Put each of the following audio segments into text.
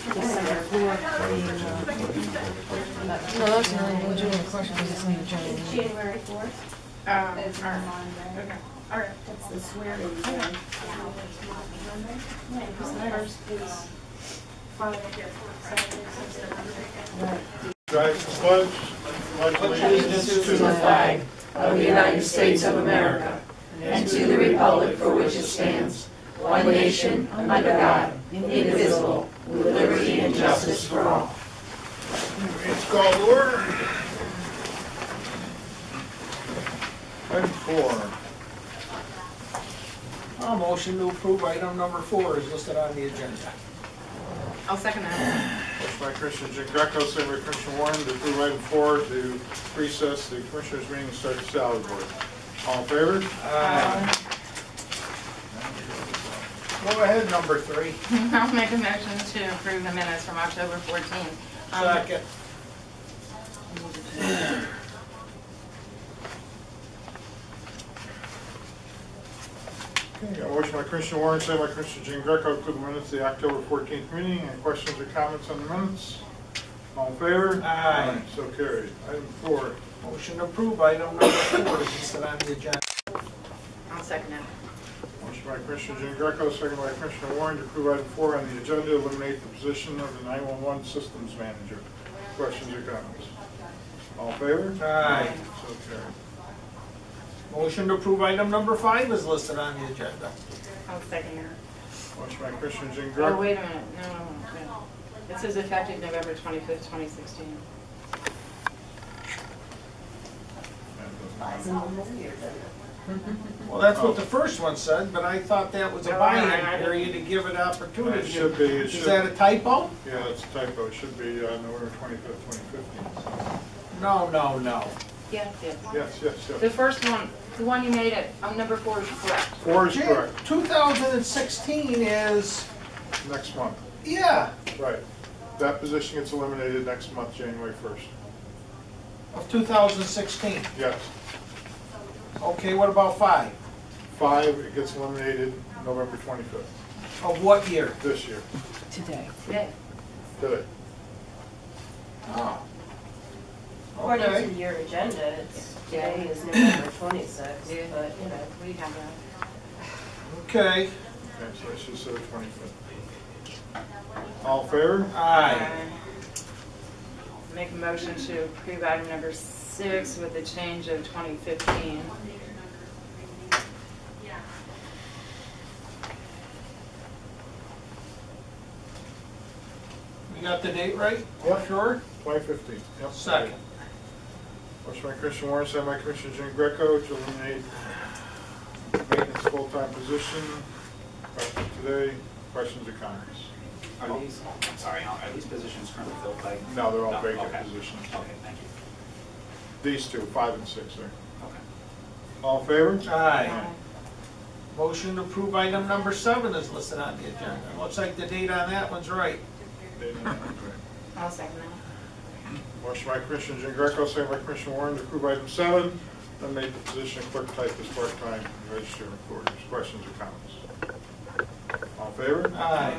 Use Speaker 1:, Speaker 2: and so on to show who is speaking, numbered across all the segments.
Speaker 1: December 4th being, no, that's not even legitimate question because it's on the agenda.
Speaker 2: January 4th is
Speaker 3: Alright.
Speaker 2: Monday.
Speaker 3: Okay, alright.
Speaker 2: That's the swearing. Yeah, because the first is Friday, Saturday, Sunday.
Speaker 4: Drive the pledge.
Speaker 5: Allegiance to the flag of the United States of America and to the republic for which it stands, one nation, under God, indivisible, with liberty and justice for all.
Speaker 4: It's called to order. Item 4.
Speaker 5: A motion to approve item number 4 is listed on the agenda.
Speaker 3: I'll second that.
Speaker 4: Motion by Commissioner Jean Greco, second by Commissioner Warren to approve item 4 to recess the Commissioners' meeting and start the salary board. All in favor?
Speaker 5: Go ahead, number 3.
Speaker 3: I'll make a motion to approve the minutes from October 14th.
Speaker 5: Second.
Speaker 4: Okay, got a motion by Commissioner Warren, second by Commissioner Jean Greco to approve the minutes of the October 14th meeting. Any questions or comments on the minutes? All in favor?
Speaker 5: Aye.
Speaker 4: So carried. Item 4.
Speaker 5: Motion to approve item number 4 is listed on the agenda.
Speaker 3: I'll second it.
Speaker 4: Motion by Commissioner Jean Greco, second by Commissioner Warren to approve item 4 on the agenda, eliminate the position of the 911 systems manager. Questions or comments? All in favor?
Speaker 5: Aye.
Speaker 4: So carried.
Speaker 5: Motion to approve item number 5 is listed on the agenda.
Speaker 3: I'll second that.
Speaker 4: Motion by Commissioner Jean
Speaker 3: Oh,
Speaker 4: Greco.
Speaker 3: wait a minute, no. It says effective November 25th, 2016.
Speaker 5: Well, that's what the first one said, but I thought that was a buy-in period to give it opportunity.
Speaker 4: It should be. It
Speaker 5: Is
Speaker 4: should-
Speaker 5: that a typo?
Speaker 4: Yeah, that's a typo. It should be November 25th, 2015.
Speaker 5: No.
Speaker 3: Yes.
Speaker 4: Yes.
Speaker 3: The first one, the one you made it, on number 4 is correct.
Speaker 4: 4 is correct.
Speaker 5: 2016 is,
Speaker 4: Next month.
Speaker 5: yeah,
Speaker 4: Right. That position gets eliminated next month, January 1st.
Speaker 5: of 2016.
Speaker 4: Yes.
Speaker 5: Okay, what about 5?
Speaker 4: 5, it gets eliminated November 25th,
Speaker 5: Of what year?
Speaker 4: this year.
Speaker 1: Today.
Speaker 3: Yeah.
Speaker 4: Today.
Speaker 5: Oh.
Speaker 6: According to
Speaker 5: Okay.
Speaker 6: your agenda, it's, today is November 26th,
Speaker 3: Yeah.
Speaker 6: but, you know.
Speaker 3: We have that.
Speaker 5: Okay.
Speaker 4: Okay, so I should say the 25th. All in favor?
Speaker 5: Aye.
Speaker 3: Make a motion to approve item number 6 with the change of 2015.
Speaker 5: You got the date right?
Speaker 4: Yep.
Speaker 5: Sure?
Speaker 4: 2015. Yep.
Speaker 5: Second.
Speaker 4: Motion by Commissioner Warren, second by Commissioner Jean Greco to eliminate maintenance full-time position. Effective today. Questions or comments?
Speaker 7: Are these, I'm sorry, are these positions currently filled by?
Speaker 4: No, they're all
Speaker 7: No,
Speaker 4: vacant
Speaker 7: okay.
Speaker 4: positions.
Speaker 7: Okay, thank you.
Speaker 4: These two, 5 and 6 there.
Speaker 7: Okay.
Speaker 4: All in favor?
Speaker 5: Aye. Motion to approve item number 7 is listed on the agenda. Looks like the date on that one's right.
Speaker 3: I'll second that.
Speaker 4: Motion by Commissioner Jean Greco, second by Commissioner Warren to approve item 7, eliminate the position of clerk typist part-time register recorders. Questions or comments? All in favor?
Speaker 5: Aye.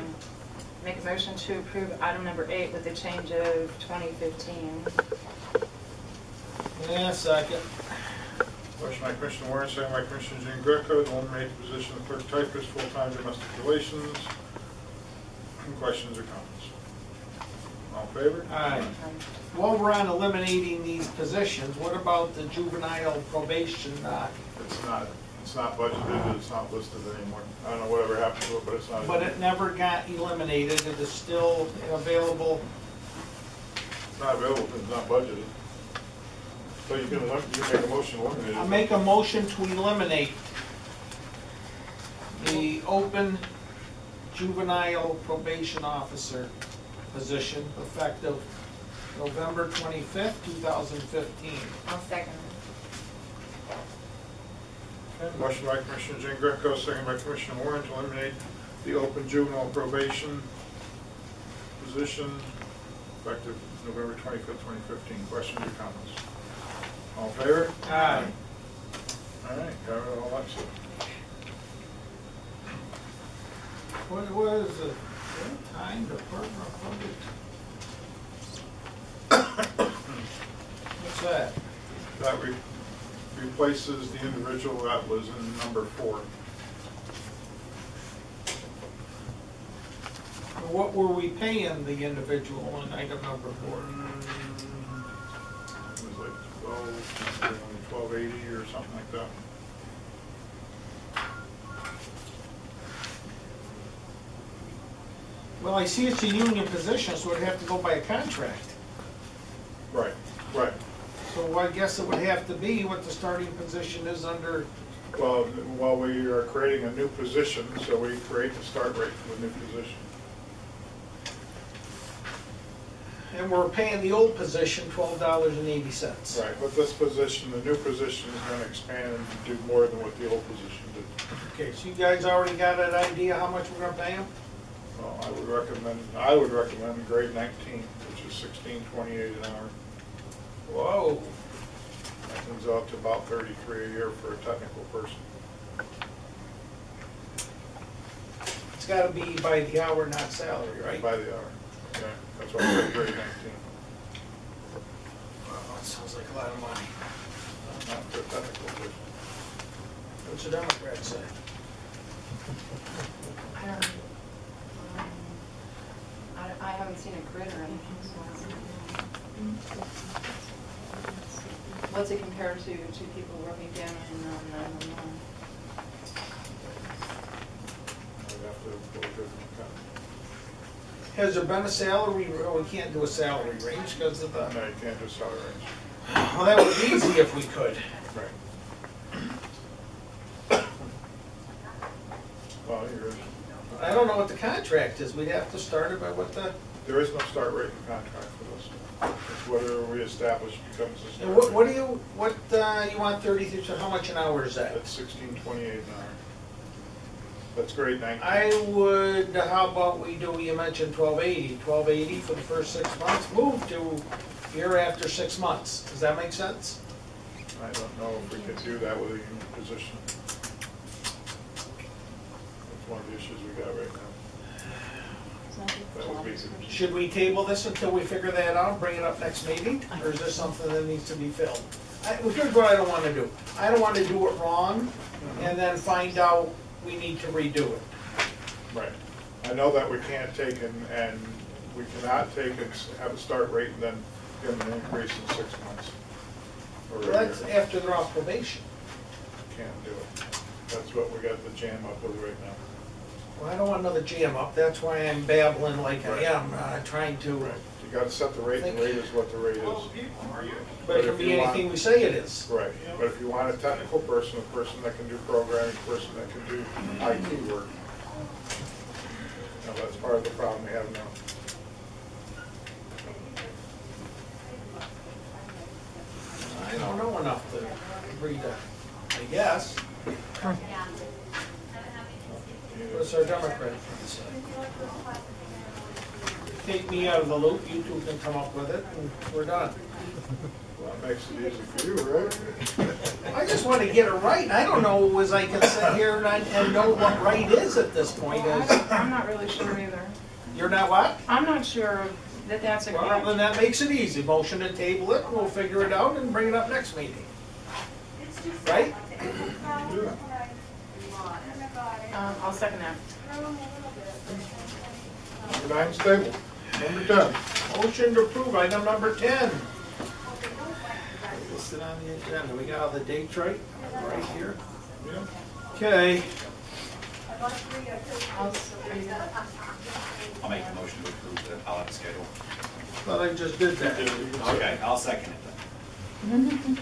Speaker 3: Make a motion to approve item number 8 with the change of 2015.
Speaker 5: Yeah, second.
Speaker 4: Motion by Commissioner Warren, second by Commissioner Jean Greco to eliminate the position of clerk typist, full-time domestic relations. Questions or comments? All in favor?
Speaker 5: Aye. While we're on eliminating these positions, what about the juvenile probation?
Speaker 4: It's not budgeted, it's not listed anymore. I don't know whatever happened to it, but it's not.
Speaker 5: But it never got eliminated. It is still available.
Speaker 4: It's not available because it's not budgeted. So you can make a motion to eliminate it.
Speaker 5: I make a motion to eliminate the open juvenile probation officer position effective November 25th, 2015.
Speaker 3: I'll second
Speaker 4: Okay, motion by Commissioner Jean Greco, second by Commissioner Warren to eliminate the open juvenile probation position effective November 25th, 2015. Questions or comments? All in favor?
Speaker 5: Aye.
Speaker 4: All right, got it all that stuff.
Speaker 5: What is it? I
Speaker 8: Find the partner What's that?
Speaker 4: That replaces the individual that was in number 4.
Speaker 8: What were we paying the individual on item number 4?
Speaker 4: It was like 1280 or something like that.
Speaker 8: Well, I see it's a union position, so it'd have to go by a contract.
Speaker 4: Right, right.
Speaker 8: So I guess it would have to be what the starting position is under.
Speaker 4: Well, we are creating a new position, so we create the start rate for the new position.
Speaker 8: And we're paying the old position $12.80.
Speaker 4: Right, but this position, the new position is going to expand and do more than what the old position did.
Speaker 8: Okay, so you guys already got an idea how much we're gonna pay them?
Speaker 4: Well, I would recommend grade 19, which is $16.28 an hour.
Speaker 8: Whoa.
Speaker 4: That comes out to about 33 a year for a technical person.
Speaker 8: It's gotta be by the hour, not salary, right?
Speaker 4: By the hour. Yeah, that's why I said grade 19.
Speaker 8: Wow, that sounds like a lot of money.
Speaker 4: Not for a technical person.
Speaker 8: What's the Democrats say?
Speaker 3: I haven't seen a grid or anything, so I don't know. What's it compared to people working down in 911?
Speaker 4: I'd have to go with different kind.
Speaker 8: Has there been a salary, oh, we can't do a salary range because of the,
Speaker 4: No, you can't do salary range.
Speaker 8: well, that would be easy if we could.
Speaker 4: Right. Well,
Speaker 8: I don't know what the contract is, we'd have to start it by what the,
Speaker 4: there is no start rate in contract for this. It's whatever we establish becomes a start
Speaker 8: and what
Speaker 4: rate.
Speaker 8: do you, you want 33, so how much an hour is that?
Speaker 4: That's $16.28 an hour. That's grade 19.
Speaker 8: I would, how about we do, you mentioned 1280 for the first 6 months, move to year after 6 months. Does that make sense?
Speaker 4: I don't know if we could do that with a union position. That's one of the issues we got right now. That would be,
Speaker 8: Should we table this until we figure that out, bring it up next meeting? Or is this something that needs to be filled? Here's what I don't want to do. I don't want to do it wrong and then find out we need to redo it.
Speaker 4: right. I know that we can't take and we cannot take and have a start rate and then give them an increase in 6 months. Or a
Speaker 8: Well, that's
Speaker 4: year.
Speaker 8: after they're off probation.
Speaker 4: Can't do it. That's what we got the jam up with right now.
Speaker 8: Well, I don't want another jam up. That's why I'm babbling like I am, trying to.
Speaker 4: Right. You gotta set the rate, and the rate is what the rate is.
Speaker 8: But it can be anything we say it is.
Speaker 4: Right, but if you want a technical person, a person that can do programming, a person that can do IT work, that's part of the problem we have now.
Speaker 8: I don't know enough to agree to, I guess. What's our Democrat friend say? Take me out of the loop, you two can come up with it, and we're done.
Speaker 4: Well, that makes it easy for you, right?
Speaker 8: I just want to get it right. I don't know as I can sit here and know what right is at this point.
Speaker 3: I'm not really sure either.
Speaker 8: You're not what?
Speaker 3: I'm not sure that that's a
Speaker 8: Well,
Speaker 3: correct.
Speaker 8: then that makes it easy. Motion to table it, and we'll figure it out and bring it up next meeting. Right?
Speaker 4: Yeah.
Speaker 3: I'll second that.
Speaker 4: Number 9 stable. Number 10.
Speaker 8: Motion to approve item number 10. Listed on the agenda. We got all the dates right here.
Speaker 4: Yeah.
Speaker 8: Okay.
Speaker 7: I'll make the motion to approve the holiday schedule.
Speaker 8: Thought I just did that.
Speaker 7: Okay, I'll second it then.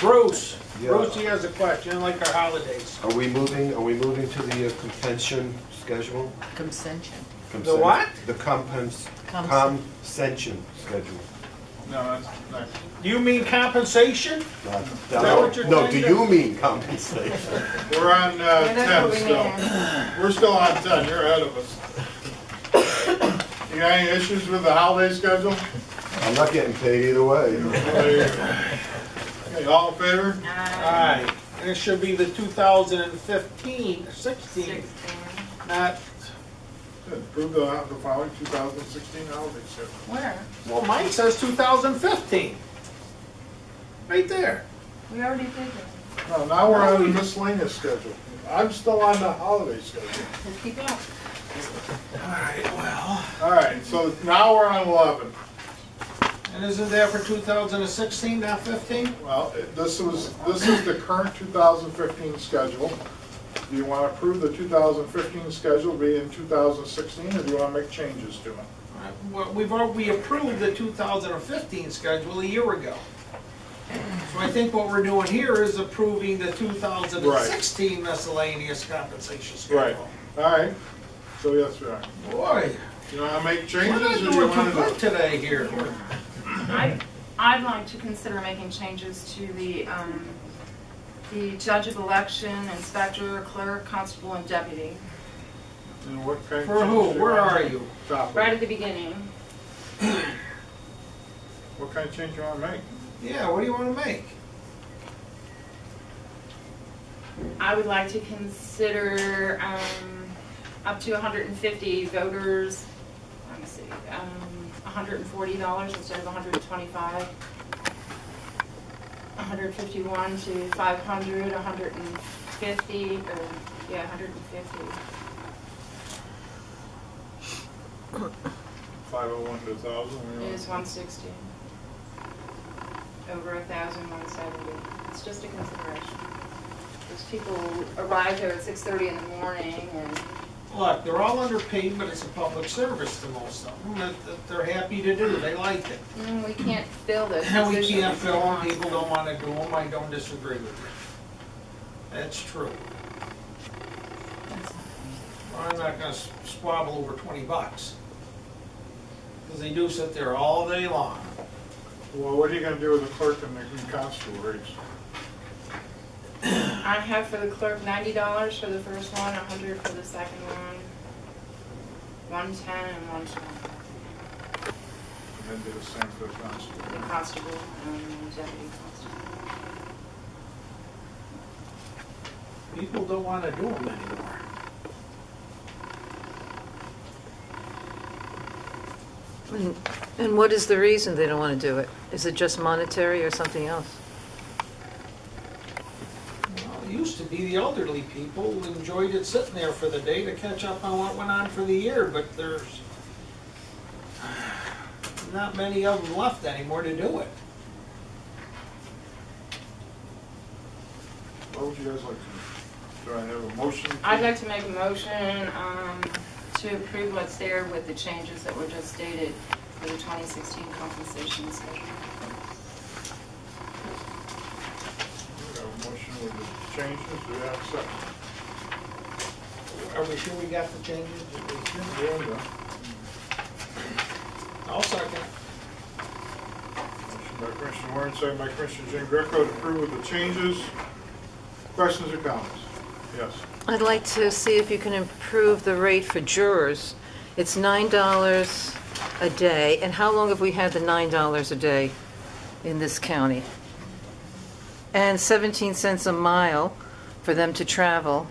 Speaker 8: Bruce.
Speaker 9: Yeah.
Speaker 8: Bruce, he has a question, like our holidays.
Speaker 9: Are we moving to the compensation schedule?
Speaker 1: Consension.
Speaker 8: The what?
Speaker 9: The compensation schedule.
Speaker 4: No, that's next.
Speaker 8: Do you mean compensation?
Speaker 9: Not-
Speaker 8: that what you're
Speaker 9: No,
Speaker 8: trying
Speaker 9: do
Speaker 8: to-
Speaker 9: you mean compensation?
Speaker 4: We're on 10 still. We're still on 10, you're ahead of us. You got any issues with the holiday schedule?
Speaker 9: I'm not getting paid either way.
Speaker 4: Okay, all in favor?
Speaker 8: Alright, and it should be the 2015, 16,
Speaker 3: 16.
Speaker 8: not
Speaker 4: Approve the following 2016 holiday schedule.
Speaker 3: Where?
Speaker 8: Well, mine says 2015. Right there.
Speaker 3: We already did that.
Speaker 4: No, now we're on the miscellaneous schedule. I'm still on the holiday schedule.
Speaker 3: We'll keep it up.
Speaker 8: All right, well.
Speaker 4: All right, so now we're on 11.
Speaker 8: And isn't that for 2016, not 15?
Speaker 4: Well, this is the current 2015 schedule. Do you want to approve the 2015 schedule be in 2016, or do you want to make changes to it?
Speaker 8: Well, we approved the 2015 schedule a year ago. So I think what we're doing here is approving the 2016 miscellaneous compensation
Speaker 4: Right.
Speaker 8: schedule.
Speaker 4: All right. So yes, we are.
Speaker 8: Boy,
Speaker 4: You want to make
Speaker 8: we're
Speaker 4: changes,
Speaker 8: not
Speaker 4: or do you
Speaker 8: doing too
Speaker 4: want
Speaker 8: good
Speaker 4: to?
Speaker 8: today here.
Speaker 3: I'd like to consider making changes to the judge of election, inspector, clerk, constable, and deputy.
Speaker 4: And what kind of
Speaker 8: For who?
Speaker 4: changes do you
Speaker 8: Where
Speaker 4: want to
Speaker 8: are
Speaker 4: make?
Speaker 8: you?
Speaker 4: Top of
Speaker 3: Right
Speaker 4: it.
Speaker 3: at the beginning.
Speaker 4: What kind of change do you want to make?
Speaker 8: Yeah, what do you want to make?
Speaker 3: I would like to consider up to 150 voters, let me see, $140 instead of 125. 151 to 500, 150, or yeah, 150.
Speaker 4: 501 to 1,000.
Speaker 3: It is 160. Over 1,000, 170. It's just a consideration. Those people arrive here at 6:30 in the morning and
Speaker 8: Look, they're all underpaid, but it's a public service to most of them. That they're happy to do. They like it.
Speaker 3: we can't fill those
Speaker 8: And we
Speaker 3: positions
Speaker 8: can't
Speaker 3: if we
Speaker 8: fill them.
Speaker 3: want.
Speaker 8: People don't want to do them. I don't disagree with you. That's true. I'm not going to squabble over $20. Because they do sit there all day long.
Speaker 4: Well, what are you going to do with the clerk and the constable rates?
Speaker 3: I have for the clerk $90 for the first one, $100 for the second one, $110 and $120.
Speaker 4: And then do the same for the constable.
Speaker 3: The constable and deputy constable.
Speaker 8: People don't want to do them anymore.
Speaker 5: And what is the reason they don't want to do it? Is it just monetary or something else?
Speaker 8: Well, it used to be the elderly people who enjoyed it sitting there for the day to catch up on what went on for the year, but there's not many of them left anymore to do it.
Speaker 4: What would you guys like to do? Do I have a motion?
Speaker 3: I'd like to make a motion to approve what's there with the changes that were just stated for the 2016 compensation schedule.
Speaker 4: We have a motion with the changes. Do we have a second?
Speaker 8: Are we sure we got the changes?
Speaker 4: Yeah.
Speaker 8: I'll second.
Speaker 4: Motion by Commissioner Warren, second by Commissioner Jean Greco to approve with the changes. Questions or comments? Yes.
Speaker 5: I'd like to see if you can improve the rate for jurors. It's $9 a day, and how long have we had the $9 a day in this county? And 17 cents a mile for them to travel.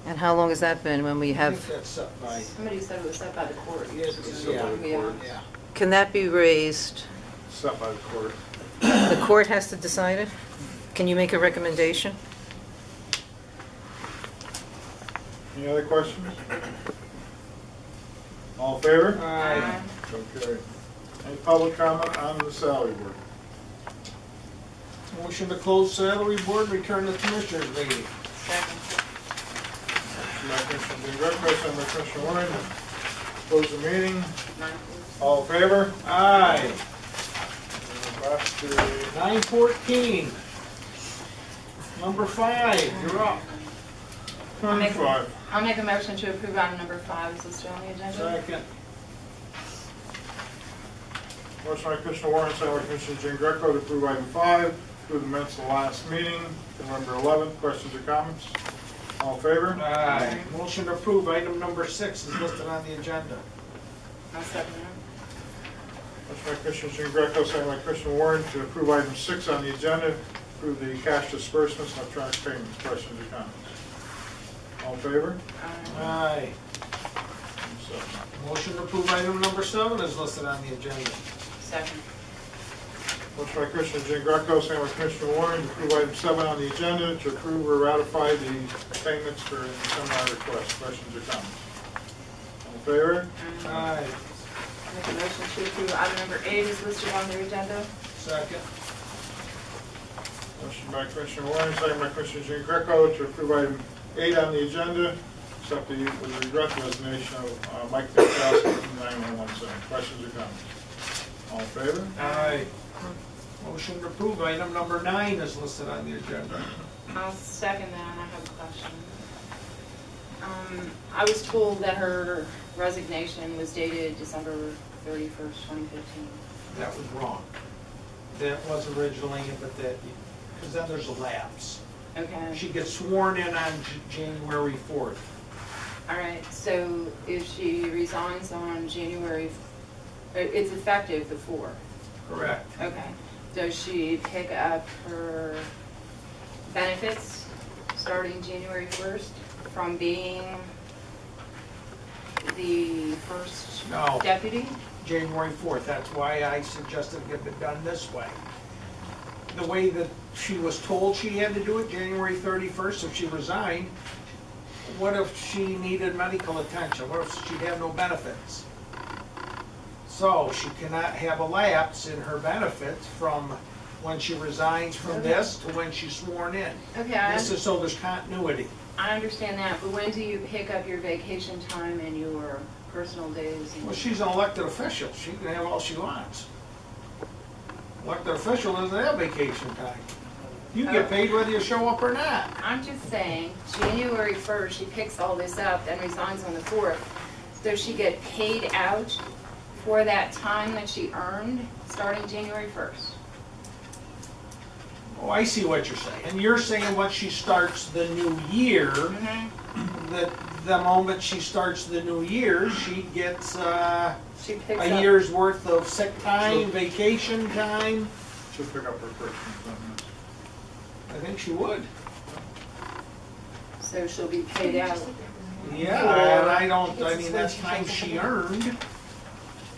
Speaker 5: And how long has that been when we
Speaker 8: I
Speaker 5: have,
Speaker 8: think that's set by,
Speaker 3: Somebody said it was set by the court.
Speaker 8: yes,
Speaker 3: Yeah.
Speaker 8: yeah.
Speaker 5: can that be raised?
Speaker 4: Set by the court.
Speaker 5: The court has to decide it? Can you make a recommendation?
Speaker 4: Any other questions? All in favor?
Speaker 8: Aye.
Speaker 4: So carried. Any public comment on the salary board?
Speaker 8: Motion to close salary board, return to commissioners meeting.
Speaker 3: Second.
Speaker 4: Motion by Commissioner Jean Greco, second by Commissioner Warren to close the meeting. All in favor?
Speaker 8: Aye.
Speaker 4: Back to
Speaker 8: 9:14. Number 5, you're up.
Speaker 3: make a-
Speaker 4: 25.
Speaker 3: I'll make a motion to approve item number 5. Is this still on the agenda?
Speaker 8: Second.
Speaker 4: Motion by Commissioner Warren, second by Commissioner Jean Greco to approve item 5, approve the minutes of the last meeting, November 11th. Questions or comments? All in favor?
Speaker 8: Aye. Motion to approve item number 6 is listed on the agenda.
Speaker 3: I'll second that.
Speaker 4: Motion by Commissioner Jean Greco, second by Commissioner Warren to approve item 6 on the agenda, approve the cash disbursements and electronic payments. Questions or comments? All in favor?
Speaker 3: Aye.
Speaker 8: Aye.
Speaker 4: 7.
Speaker 8: Motion to approve item number 7 is listed on the agenda.
Speaker 3: Second.
Speaker 4: Motion by Commissioner Jean Greco, second by Commissioner Warren to approve item 7 on the agenda to approve or ratify the payments for the seminar request. Questions or comments? All in favor?
Speaker 8: Aye.
Speaker 3: Make a motion to approve item number 8 is listed on the agenda.
Speaker 8: Second.
Speaker 4: Motion by Commissioner Warren, second by Commissioner Jean Greco to approve item 8 on the agenda, accept with regret the resignation of Mike Pankowski from the 911 Center. Questions or comments? All in favor?
Speaker 8: Aye. Motion to approve item number 9 is listed on the agenda.
Speaker 3: I'll second that, and I have a question. I was told that her resignation was dated December 31st, 2015.
Speaker 8: That was wrong. That was originally, but that, because then there's a lapse.
Speaker 3: Okay.
Speaker 8: She gets sworn in on January 4th.
Speaker 3: All right, so if she resigns on January, it's effective the 4th.
Speaker 8: Correct.
Speaker 3: Okay. Does she pick up her benefits starting January 1st from being the first
Speaker 8: No.
Speaker 3: deputy?
Speaker 8: January 4th. That's why I suggested it be done this way. The way that she was told she had to do it, January 31st, if she resigned, what if she needed medical attention? What if she'd have no benefits? So she cannot have a lapse in her benefits from when she resigns from this to when she's sworn in.
Speaker 3: Okay,
Speaker 8: This is so there's continuity.
Speaker 3: I understand that, but when do you pick up your vacation time and your personal days?
Speaker 8: Well, she's an elected official. She can have all she wants. Elected official doesn't have vacation time. You get paid whether you show up or not.
Speaker 3: I'm just saying, January 1st, she picks all this up and resigns on the 4th. Does she get paid out for that time that she earned starting January 1st?
Speaker 8: Oh, I see what you're saying. You're saying once she starts the new year, that the moment she starts the new year, she gets
Speaker 3: She picks
Speaker 8: a
Speaker 3: up.
Speaker 8: year's worth of sick time, vacation time.
Speaker 4: She'll pick up her personal time.
Speaker 8: I think she would.
Speaker 3: So she'll be paid out.
Speaker 8: Yeah, and I mean, that's time she earned,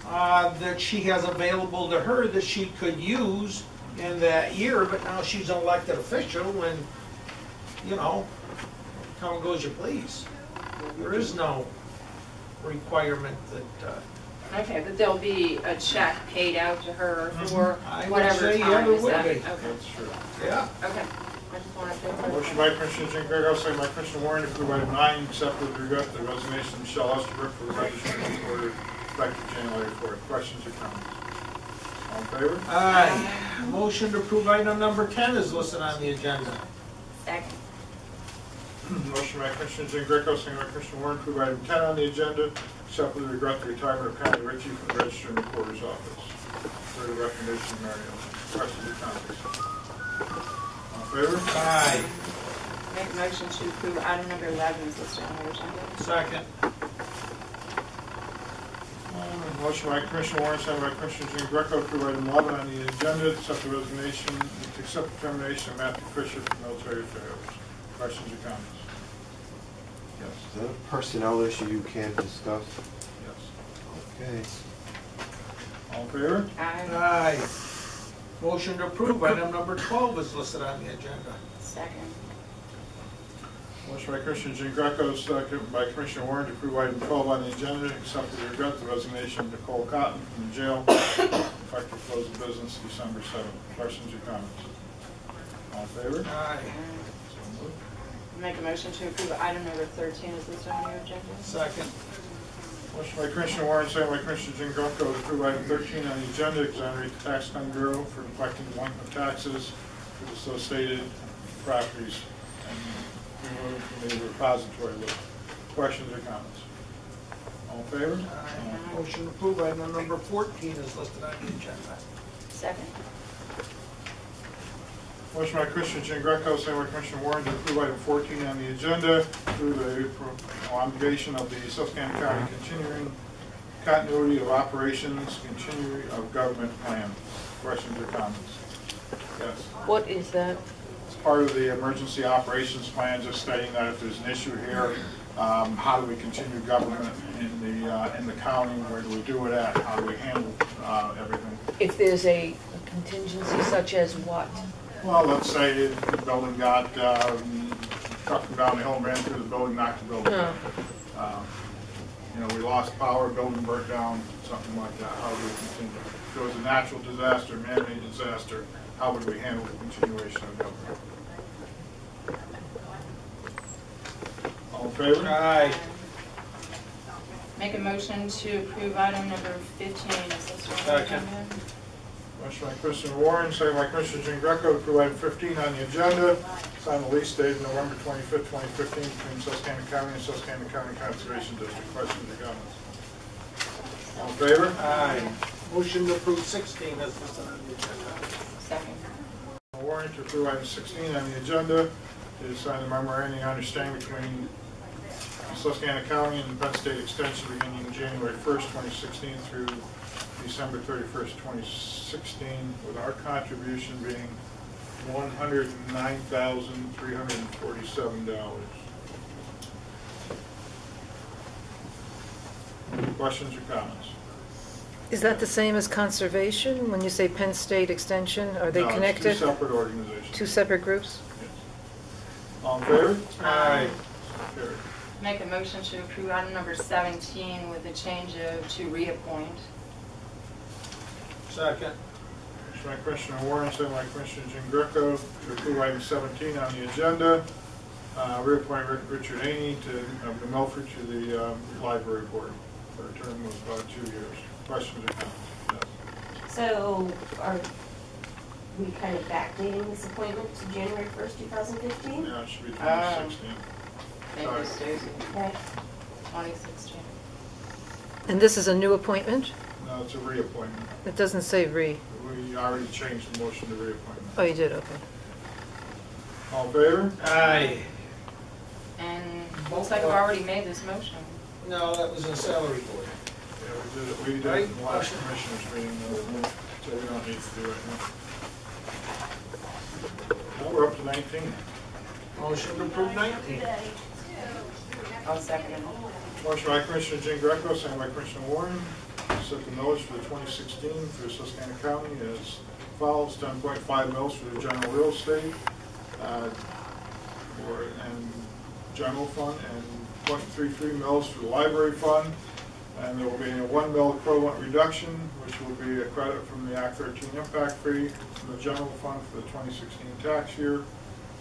Speaker 8: that she has available to her that she could use in that year, but now she's an elected official and, you know, come and go as you please. There is no requirement that,
Speaker 3: Okay, but there'll be a check paid out to her for
Speaker 8: I would
Speaker 3: whatever
Speaker 8: say, yeah,
Speaker 3: time
Speaker 8: there
Speaker 3: is
Speaker 8: would
Speaker 3: that?
Speaker 8: be.
Speaker 3: Okay,
Speaker 4: That's true.
Speaker 8: yeah.
Speaker 3: okay. I just wanted to.
Speaker 4: Motion by Commissioner Jean Greco, second by Commissioner Warren to approve item 9, accept with regret the resignation of Michelle Estabrook for the registration order effective January 4th. Questions or comments? All in favor?
Speaker 8: Aye. Motion to approve item number 10 is listed on the agenda.
Speaker 3: Second.
Speaker 4: Motion by Commissioner Jean Greco, second by Commissioner Warren to approve item 10 on the agenda, accept with regret the retirement of Connie Ritchie from the Register and Recorder's Office. For the recommendation of Mary Ellen. Questions or comments? All in favor?
Speaker 8: Aye.
Speaker 3: Make a motion to approve item number 11 is listed on the agenda.
Speaker 8: Second.
Speaker 4: Motion by Commissioner Warren, second by Commissioner Jean Greco to approve item 11 on the agenda, accept the resignation, to accept the termination of Matthew Fisher from Military Affairs. Questions or comments? Yes.
Speaker 9: Is that a personnel issue you can't discuss?
Speaker 4: Yes.
Speaker 9: Okay.
Speaker 4: All in favor?
Speaker 3: Aye.
Speaker 8: Aye. Motion to approve item number 12 is listed on the agenda.
Speaker 3: Second.
Speaker 4: Motion by Commissioner Jean Greco, second by Commissioner Warren to approve item 12 on the agenda, accept with regret the resignation of Nicole Cotton from the jail, effective close of business December 7th. Questions or comments? All in favor?
Speaker 8: Aye.
Speaker 4: So moved.
Speaker 3: Make a motion to approve item number 13 is listed on your agenda.
Speaker 8: Second.
Speaker 4: Motion by Commissioner Warren, second by Commissioner Jean Greco to approve item 13 on the agenda, exonerate the tax claim bureau for collecting delinquent taxes for the associated properties and removed from the repository list. Questions or comments? All in favor?
Speaker 8: Aye. Motion to approve item number 14 is listed on the agenda.
Speaker 3: Second.
Speaker 4: Motion by Commissioner Jean Greco, second by Commissioner Warren to approve item 14 on the agenda through the promulgation of the Susquehanna County Continuing Continuity of Operations, Continuity of Government Plan. Questions or comments? Yes.
Speaker 1: What is that?
Speaker 4: It's part of the emergency operations plan, just stating that if there's an issue here, How do we continue government in the county? Where do we do it at? How do we handle everything?
Speaker 1: If there's a contingency such as what?
Speaker 4: Well, let's say the building got, truck from down the hill, ran through the building, knocked the building down. You know, we lost power, building burnt down, something like that. How do we continue? If it was a natural disaster, man-made disaster, how would we handle the continuation of government? All in favor?
Speaker 8: Aye.
Speaker 3: Make a motion to approve item number 15 is listed on the
Speaker 8: Second.
Speaker 3: agenda.
Speaker 4: Motion by Commissioner Warren, second by Commissioner Jean Greco to approve item 15 on the agenda. Sign the lease dated November 25th, 2015 between Susquehanna County and Susquehanna County Conservation District. Questions or comments? All in favor?
Speaker 8: Aye. Motion to approve 16 as listed on the agenda.
Speaker 3: Second.
Speaker 4: Warren to approve item 16 on the agenda to sign the memorandum of understanding between Susquehanna County and the Penn State Extension beginning January 1st, 2016 through December 31st, 2016, with our contribution being $109,347. Questions or comments?
Speaker 1: Is that the same as conservation? When you say Penn State Extension, are they
Speaker 4: No, it's
Speaker 1: connected?
Speaker 4: two separate organizations.
Speaker 1: Two separate groups?
Speaker 4: Yes. All in favor?
Speaker 8: Aye.
Speaker 4: Carried.
Speaker 3: Make a motion to approve item number 17 with the change of to reappoint.
Speaker 8: Second.
Speaker 4: Motion by Commissioner Warren, second by Commissioner Jean Greco to approve item 17 on the agenda. Reappoint Richard Haney of New Milford to the library board for a term of about 2 years. Questions or comments? Yes.
Speaker 6: So are we kind of backdating this appointment to January 1st, 2015?
Speaker 4: Yeah, it should be 2016.
Speaker 3: Thank you, Stacy.
Speaker 6: Okay.
Speaker 3: 2016.
Speaker 1: And this is a new appointment?
Speaker 4: No, it's a reappointment.
Speaker 1: It doesn't say re.
Speaker 4: We already changed the motion to reappointment.
Speaker 1: Oh, you did, okay.
Speaker 4: All in favor?
Speaker 8: Aye.
Speaker 3: And looks like I've already made this motion.
Speaker 8: No, that was a salary board.
Speaker 4: Yeah, we did it in the last commissioners meeting, so we don't need to do it now. Now we're up to 19.
Speaker 8: Motion to approve 19.
Speaker 3: I'll second it.
Speaker 4: Motion by Commissioner Jean Greco, second by Commissioner Warren, to set the millage for the 2016 for Susquehanna County as follows: 10.5 mils for the general real estate and general fund, and 0.33 mils for the library fund. And there will be a 1 mil equivalent reduction, which will be a credit from the Act 13 impact fee from the general fund for the 2016 tax year.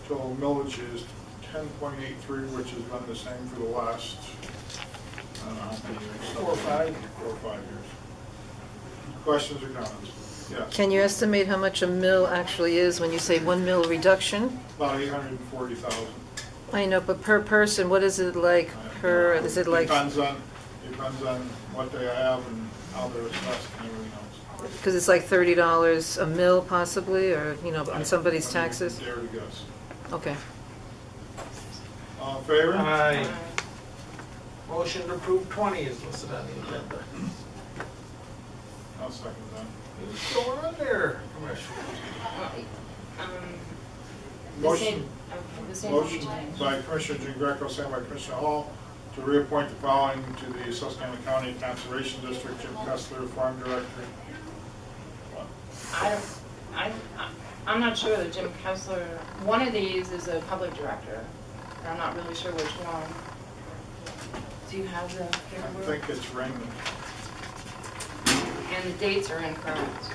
Speaker 4: Total millage is 10.83, which has been the same for the last, I don't know how many years.
Speaker 8: 4 or 5.
Speaker 4: 4 or 5 years. Questions or comments? Yes.
Speaker 1: Can you estimate how much a mill actually is when you say 1 mil reduction?
Speaker 4: About 840,000.
Speaker 1: I know, but per person, what is it like per, is it like,
Speaker 4: Depends on what they have and how they're assessed and everything else.
Speaker 1: because it's like $30 a mill possibly, or, you know, on somebody's
Speaker 4: I
Speaker 1: taxes?
Speaker 4: dare to guess.
Speaker 1: Okay.
Speaker 4: All in favor?
Speaker 8: Aye. Motion to approve 20 is listed on the agenda.
Speaker 4: I'll second that.
Speaker 8: Who's going on there, Commissioner?
Speaker 4: Motion
Speaker 3: The same
Speaker 4: Motion
Speaker 3: change.
Speaker 4: by Commissioner Jean Greco, second by Commissioner Hall, to reappoint the following to the Susquehanna County Conservation District: Jim Kessler, Farm Director.
Speaker 3: I'm not sure that Jim Kessler, one of these is a public director. I'm not really sure which one. Do you have the
Speaker 4: I
Speaker 3: paperwork?
Speaker 4: think it's Raymond.
Speaker 3: And the dates are incorrect.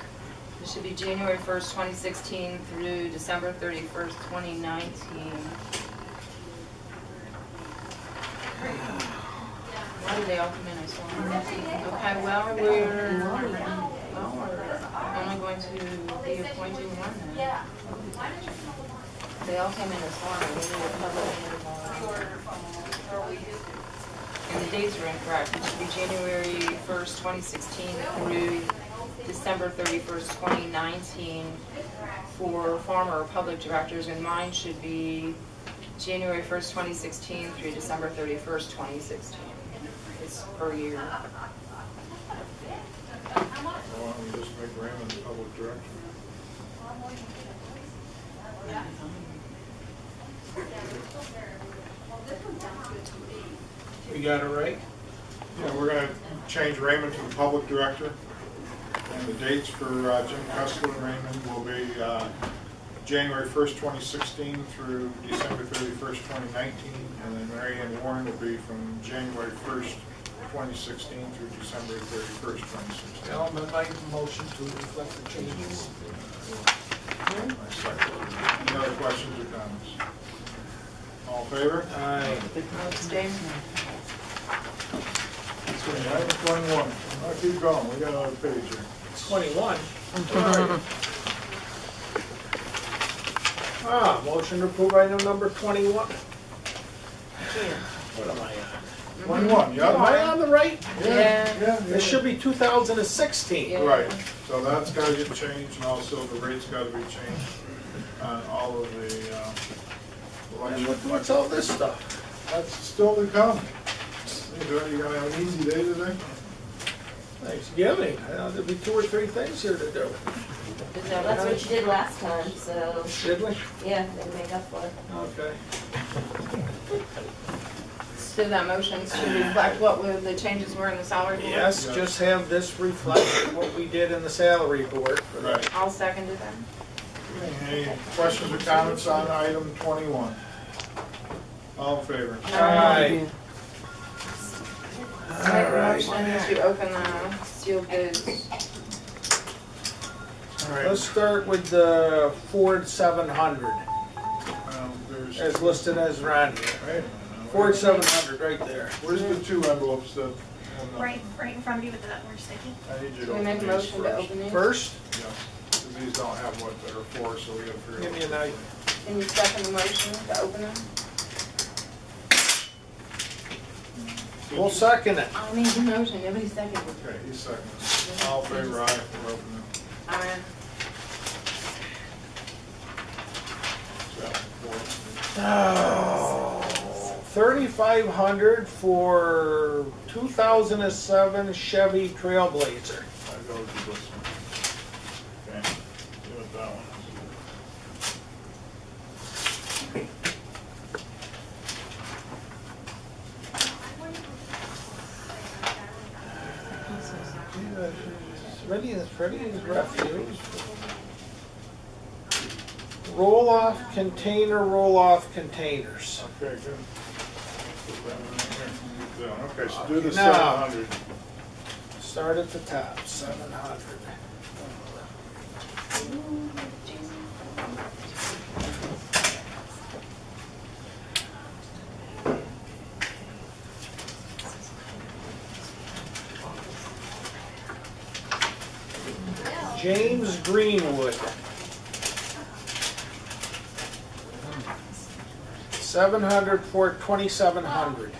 Speaker 3: It should be January 1st, 2016 through December 31st, 2019. Why did they all come in as one? Okay, well, we're only going to be appointing one then. They all came in as one. And the dates are incorrect. It should be January 1st, 2016 through December 31st, 2019 for farmer or public directors, and mine should be January 1st, 2016 through December 31st, 2016. It's per year.
Speaker 4: Why don't we just make Raymond the public director?
Speaker 8: We got it right?
Speaker 4: Yeah, we're gonna change Raymond to the public director. And the dates for Jim Kessler and Raymond will be January 1st, 2016 through December 31st, 2019. And then Mary Ann Warren will be from January 1st, 2016 through December 31st, 2016.
Speaker 8: I'll amend my motion to reflect the changes.
Speaker 4: I second. Any other questions or comments? All in favor?
Speaker 8: Aye.
Speaker 3: Abstain.
Speaker 4: Okay, item 21. I'll keep going, we got another page here.
Speaker 8: 21. Motion to approve item number 21. What am I on?
Speaker 4: 21,
Speaker 8: Am I
Speaker 4: yeah?
Speaker 8: on the right?
Speaker 3: Yeah.
Speaker 8: It should be 2016.
Speaker 3: Yeah.
Speaker 4: Right, so that's gotta get changed, and also the rates gotta be changed on all of the election.
Speaker 8: What's all this stuff?
Speaker 4: That's still to come. You gonna have an easy day today?
Speaker 8: Thanksgiving. There'll be 2 or 3 things here to do.
Speaker 3: Is that
Speaker 6: That's what you did last time, so,
Speaker 8: Did we?
Speaker 6: yeah, they make up for it.
Speaker 8: Okay.
Speaker 3: So that motion should reflect what the changes were in the salary board?
Speaker 8: Yes, just have this reflect what we did in the salary board.
Speaker 4: Right.
Speaker 3: I'll second it then.
Speaker 4: Any questions or comments on item 21? All in favor?
Speaker 8: Aye.
Speaker 3: Make a motion to open the sealed bids.
Speaker 4: All right,
Speaker 8: Let's start with the Ford 700,
Speaker 4: there's,
Speaker 8: as listed as around here.
Speaker 4: wait a minute,
Speaker 8: Ford 700, right there.
Speaker 4: where's the 2 envelopes that?
Speaker 10: Right in front of you with the orange sticky.
Speaker 4: I need you to
Speaker 3: Can we
Speaker 4: open
Speaker 3: make a
Speaker 4: these
Speaker 3: motion to
Speaker 4: first.
Speaker 3: open these?
Speaker 8: First,
Speaker 4: Yeah, 'cause these don't have what they're for, so we gotta figure out.
Speaker 8: give me a knife.
Speaker 3: Can you second the motion to open them?
Speaker 8: We'll second it.
Speaker 3: I made the motion, nobody seconded.
Speaker 4: Okay, he's second. All in favor, aye, we're opening.
Speaker 3: Aye.
Speaker 8: Oh, 3,500 for 2007 Chevy Trailblazer.
Speaker 4: I go to this one. Okay, give it that one.
Speaker 8: Ready as refuse. Roll-off containers.
Speaker 4: Okay, good. Put that one in here. Down. Okay, so do the
Speaker 8: Now.
Speaker 4: 700.
Speaker 8: Start at the top, 700. James Greenwood. 700 for 2,700.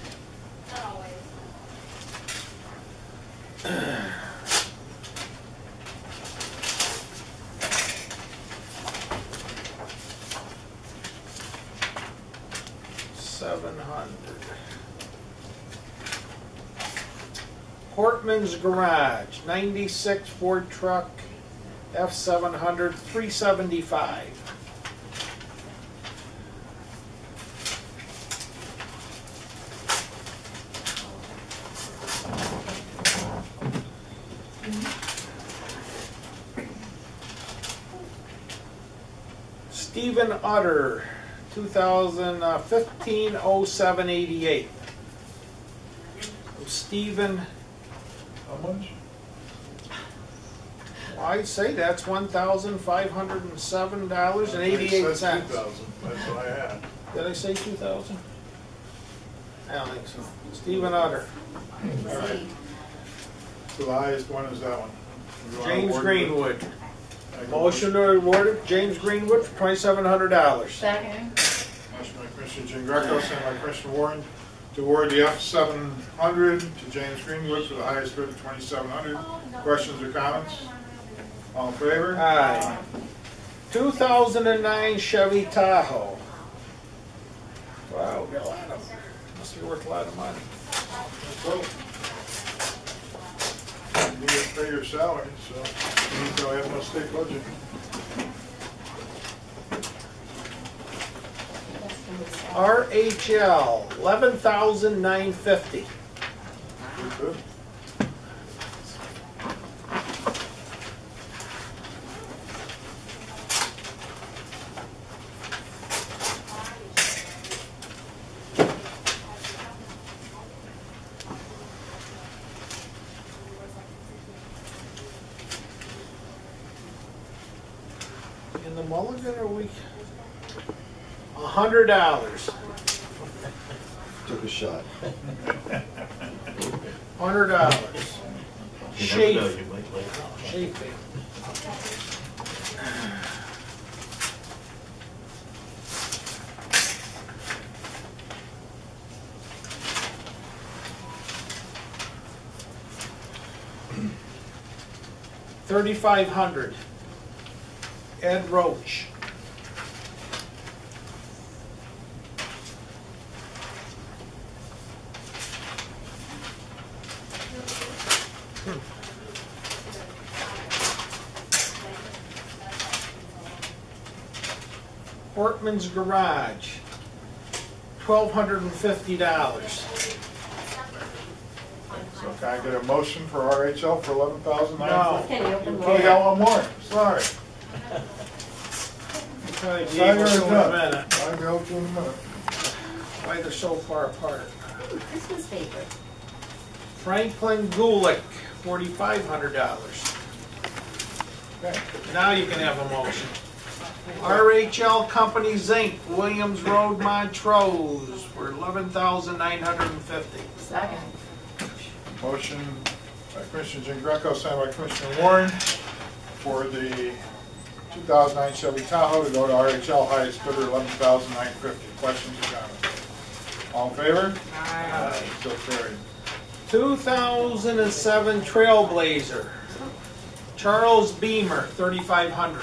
Speaker 8: Portman's Garage, 96 Ford truck, F700, $375. Stephen Utter, 2015 0788. Stephen,
Speaker 4: How much?
Speaker 8: I'd say that's $1,507.88.
Speaker 4: I said 2,000, that's what I had.
Speaker 8: Did I say 2,000? I don't think so. Stephen Utter.
Speaker 4: All right. So the highest one is that one. You want to
Speaker 8: James
Speaker 4: award it?
Speaker 8: Greenwood.
Speaker 4: I go
Speaker 8: Motion to award it, James Greenwood for $2,700.
Speaker 3: Second.
Speaker 4: Motion by Commissioner Jean Greco, second by Commissioner Warren, to award the F700 to James Greenwood for the highest bid of $2,700. Questions or comments? All in favor?
Speaker 8: Aye. 2009 Chevy Tahoe. Wow, we got a lot of them. Must be worth a lot of money.
Speaker 4: You need to pay your salary, so you don't have no state budget.
Speaker 6: That's from the
Speaker 8: RHL, $11,950.
Speaker 4: Good.
Speaker 8: In the mulligan or we? $100.
Speaker 9: Took a shot.
Speaker 8: $100. Shafe. Shafe. $3,500. Ed Roach. Portman's Garage, $1,250.
Speaker 4: So can I get a motion for RHL for $11,950?
Speaker 6: Can you open
Speaker 4: Oh, you got one more, sorry.
Speaker 8: Probably gave
Speaker 4: Tiger
Speaker 8: us
Speaker 4: is
Speaker 8: a
Speaker 4: done.
Speaker 8: minute.
Speaker 4: I'll go to in a minute.
Speaker 8: Why they're so far apart.
Speaker 6: Christmas favorite.
Speaker 8: Franklin Gulick, $4,500.
Speaker 4: Okay.
Speaker 8: Now you can have a motion. RHL Companies Inc., Williams Road, Montrose, for $11,950.
Speaker 3: Second.
Speaker 4: Motion by Commissioner Jean Greco, signed by Commissioner Warren for the 2009 Chevy Tahoe to go to RHL, highest bidder $11,950. Questions or comments? All in favor? Aye. So carried.
Speaker 8: 2007 Trailblazer, Charles Beamer, $3,500.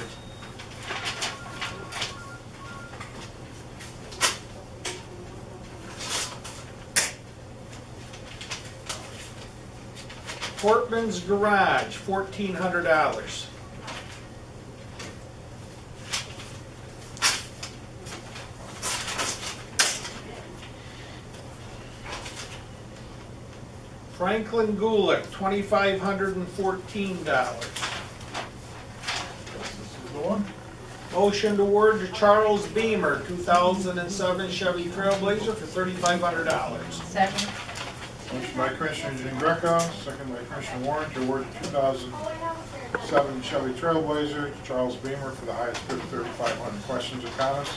Speaker 8: Portman's Garage, $1,400. Franklin Gulick, $2,514.
Speaker 4: This is the one.
Speaker 8: Motion to award to Charles Beamer, 2007 Chevy Trailblazer for $3,500.
Speaker 3: Second.
Speaker 4: Motion by Commissioner Jean Greco, second by Commissioner Warren to award the 2007 Chevy Trailblazer to Charles Beamer for the highest bid of $3,500. Questions or comments?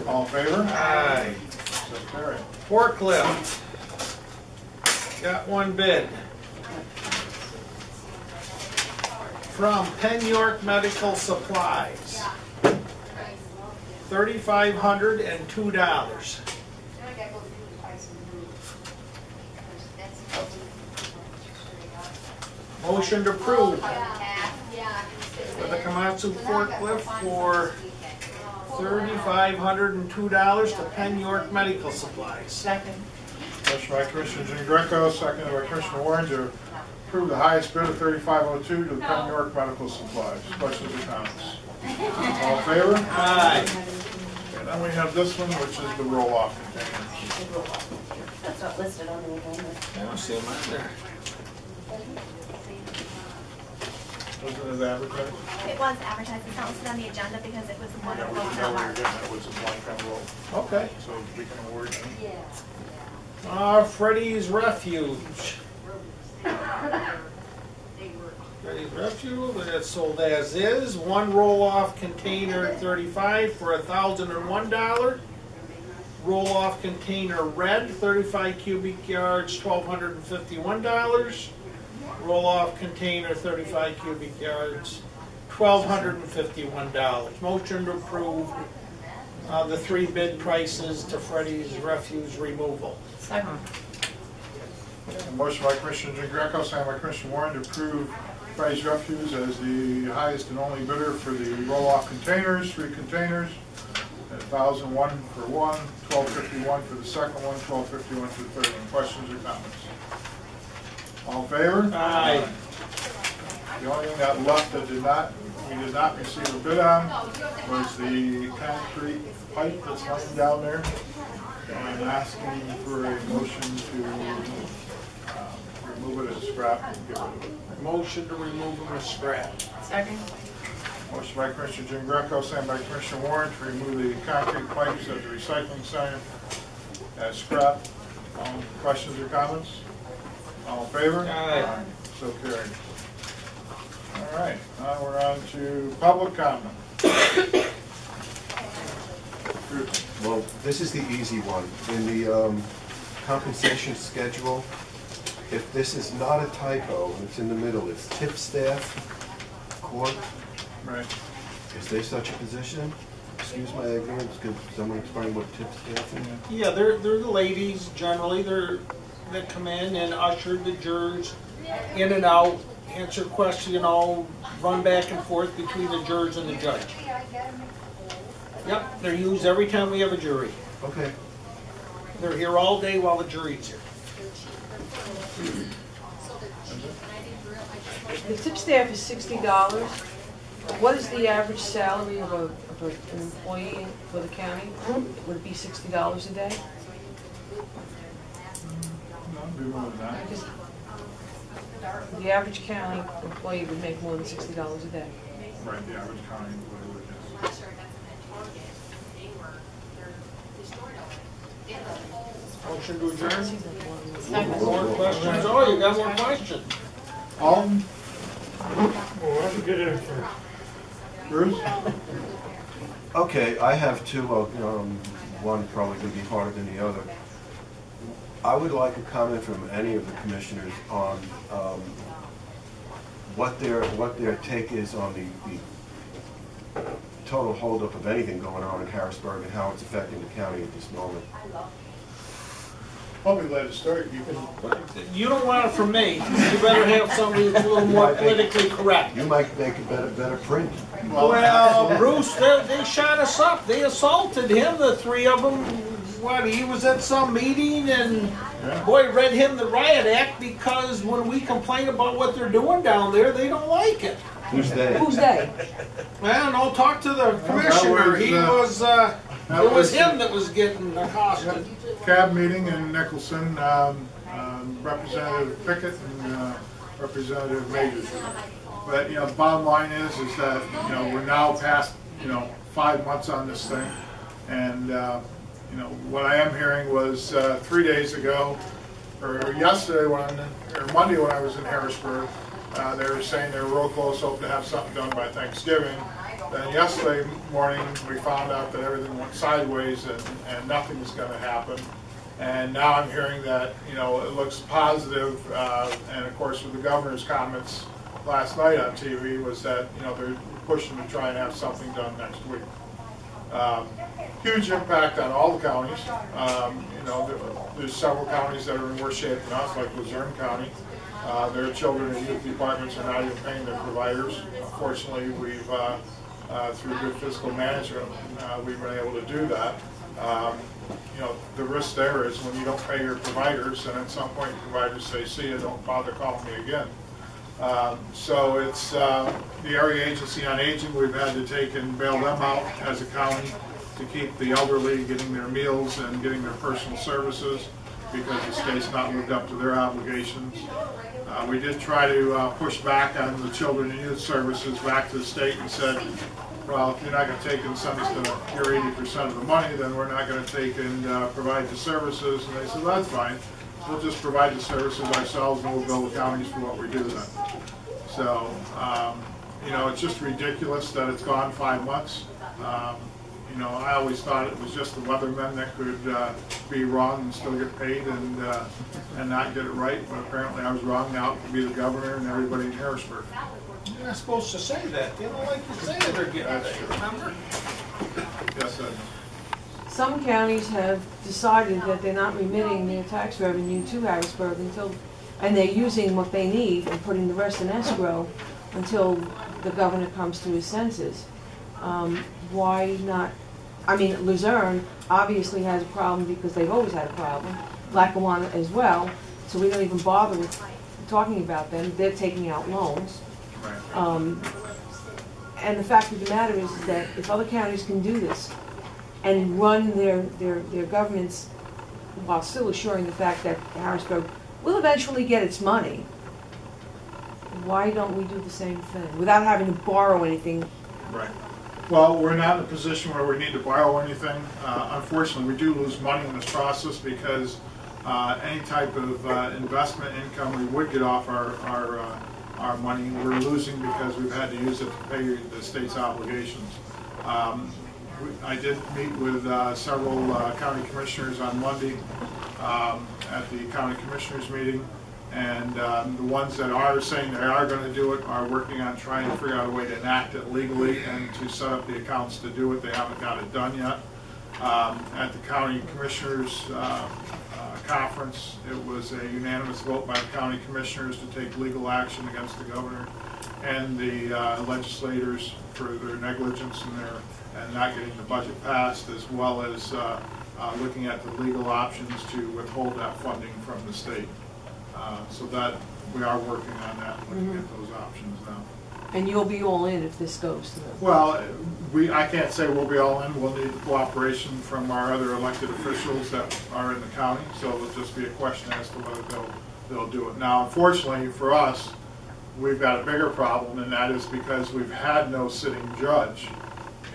Speaker 4: All in favor?
Speaker 8: Aye.
Speaker 4: So carried.
Speaker 8: Forklift. Got one bid. From Penn York Medical Supplies. $3,502. Motion to approve for the Komatsu forklift for $3,502 to Penn York Medical Supplies.
Speaker 3: Second.
Speaker 4: Motion by Commissioner Jean Greco, seconded by Commissioner Warren to approve the highest bid of $3,502 to the Penn York Medical Supplies. Questions or comments? All in favor?
Speaker 8: Aye.
Speaker 4: And then we have this one, which is the roll-off container.
Speaker 6: That's not listed on the agenda.
Speaker 8: I don't see them on there.
Speaker 4: Wasn't it advertised?
Speaker 10: It was advertised, it's not listed on the agenda because it was one
Speaker 4: Yeah,
Speaker 10: that
Speaker 4: we
Speaker 10: was
Speaker 4: know
Speaker 10: not
Speaker 4: we were
Speaker 10: marked.
Speaker 4: getting it was a blank envelope,
Speaker 8: Okay.
Speaker 4: so we can award it.
Speaker 8: Freddy's Refuge. Freddy's Refuge, that's sold as is. One roll-off container 35 for $1,001. Roll-off container red, 35 cubic yards, $1,251. Roll-off container 35 cubic yards, $1,251. Motion to approve the three bid prices to Freddy's Refuge removal.
Speaker 3: Second.
Speaker 4: A motion by Commissioner Jean Greco, signed by Commissioner Warren to approve Freddy's Refuse as the highest and only bidder for the roll-off containers, 3 containers, at $1,001 for one, $1,251 for the second one, $1,251 for the third one. Questions or comments? All in favor?
Speaker 8: Aye.
Speaker 4: The only thing that left that did not we did not receive a bid on was the concrete pipe that's laying down there. And I'm asking for a motion to remove it as scrap and get rid of it.
Speaker 8: Motion to remove them as scrap.
Speaker 3: Second?
Speaker 4: Motion by Commissioner Jean Greco, second by Commissioner Warren to remove the concrete pipes at the recycling center as scrap. Questions or comments? All in favor?
Speaker 8: Aye.
Speaker 4: So carried. All right, now we're on to public comment. Bruce.
Speaker 9: Well, this is the easy one. In the compensation schedule, if this is not a typo, and it's in the middle, it's tip staff, court.
Speaker 4: Right.
Speaker 9: Is there such a position? Excuse my ignorance, could someone explain what tip staff is?
Speaker 8: Yeah, they're the ladies generally, that come in and usher the jurors in and out, answer questions, run back and forth between the jurors and the judge. Yep, they're used every time we have a jury.
Speaker 9: Okay.
Speaker 8: They're here all day while the jury's here.
Speaker 1: The tip staff is $60. What is the average salary of an employee for the county? Would it be $60 a day?
Speaker 4: No, be more than that.
Speaker 1: Because the average county employee would make more than $60 a day.
Speaker 4: Right, the average county, whatever it is.
Speaker 8: Motion to adjourn?
Speaker 3: Second.
Speaker 8: More questions? Oh, you got more questions?
Speaker 4: Well, let me get in first. Bruce?
Speaker 9: Okay, I have two, one probably going to be harder than the other. I would like a comment from any of the commissioners on what their take is on the total holdup of anything going on in Harrisburg and how it's affecting the county at this moment.
Speaker 4: I'll be glad to start. You can.
Speaker 8: You don't want it from me. You better have somebody that's a little more politically correct.
Speaker 9: You might make a better print.
Speaker 8: Well, Bruce, they shot us up. They assaulted him, the three of them. What, he was at some meeting and, boy, read him the riot act because when we complain about what they're doing down there, they don't like it.
Speaker 9: Who's they?
Speaker 1: Who's they?
Speaker 8: Well, no, talk to the commissioner. It was him that was getting accosted.
Speaker 4: CAB meeting in Nicholson, Representative Pickett and Representative Majors. But, the bottom line is that, we're now past, 5 months on this thing. And, what I am hearing was 3 days ago, or yesterday, or Monday when I was in Harrisburg, they were saying they were real close, hoping to have something done by Thanksgiving. Then yesterday morning, we found out that everything went sideways and nothing was going to happen. And now I'm hearing that, it looks positive, and of course with the governor's comments last night on TV was that, they're pushing to try and have something done next week. Huge impact on all the counties. There's several counties that are in worse shape than us, like Luzerne County. Their children and youth departments are not even paying their providers. Fortunately, we've, through good fiscal management, we've been able to do that. The risk there is when you don't pay your providers, and at some point your providers say, see you, don't bother calling me again. So it's the Area Agency on Aging, we've had to take and bail them out as a county to keep the elderly getting their meals and getting their personal services because the state's not lived up to their obligations. We did try to push back on the children and youth services back to the state and said, well, if you're not going to take and send us your 80% of the money, then we're not going to take and provide the services. And they said, well, that's fine. We'll just provide the services ourselves and we'll bill the counties for what we do then. So, it's just ridiculous that it's gone 5 months. I always thought it was just the weathermen that could be wrong and still get paid and not get it right, but apparently I was wrong. Now it could be the governor and everybody in Harrisburg.
Speaker 8: You're not supposed to say that. They don't like to say that they're getting paid, remember?
Speaker 4: Yes,
Speaker 1: Some counties have decided that they're not remitting their tax revenue to Harrisburg and they're using what they need and putting the rest in escrow until the governor comes to his senses. Why not? I mean, Luzerne obviously has a problem because they've always had a problem. Lackawanna as well, so we don't even bother with talking about them. They're taking out loans.
Speaker 4: Right.
Speaker 1: And the fact of the matter is that if other counties can do this and run their governments while still assuring the fact that Harrisburg will eventually get its money, why don't we do the same thing without having to borrow anything?
Speaker 4: Right. Well, we're not in a position where we need to borrow anything. Unfortunately, we do lose money in this process because any type of investment income we would get off our money, we're losing because we've had to use it to pay the state's obligations. I did meet with several county commissioners on Monday at the county commissioners meeting, and the ones that are saying they are going to do it are working on trying to figure out a way to enact it legally and to set up the accounts to do it. They haven't got it done yet. At the county commissioners conference, it was a unanimous vote by the county commissioners to take legal action against the governor and the legislators for their negligence and not getting the budget passed, as well as looking at the legal options to withhold that funding from the state. So that we are working on that, looking at those options now.
Speaker 1: And you'll be all in if this goes through?
Speaker 4: Well, I can't say we'll be all in. We'll need the cooperation from our other elected officials that are in the county, so it'll just be a question as to whether they'll do it. Now, unfortunately for us, we've got a bigger problem, and that is because we've had no sitting judge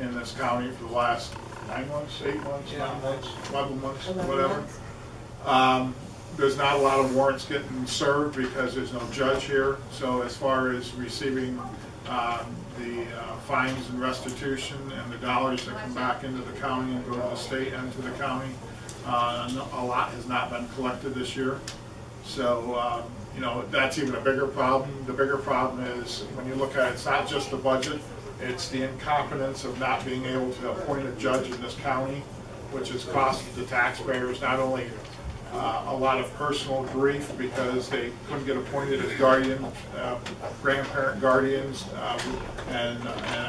Speaker 4: in this county for the last 9 months, 8 months, 9 months, 11 months, whatever. There's not a lot of warrants getting served because there's no judge here. So as far as receiving the fines and restitution and the dollars that come back into the county and go to the state and to the county, a lot has not been collected this year. So you know, that's even a bigger problem. The bigger problem is when you look at it, it's not just the budget, it's the incompetence of not being able to appoint a judge in this county, which has cost the taxpayers not only a lot of personal grief because they couldn't get appointed as guardian, grandparent guardians, and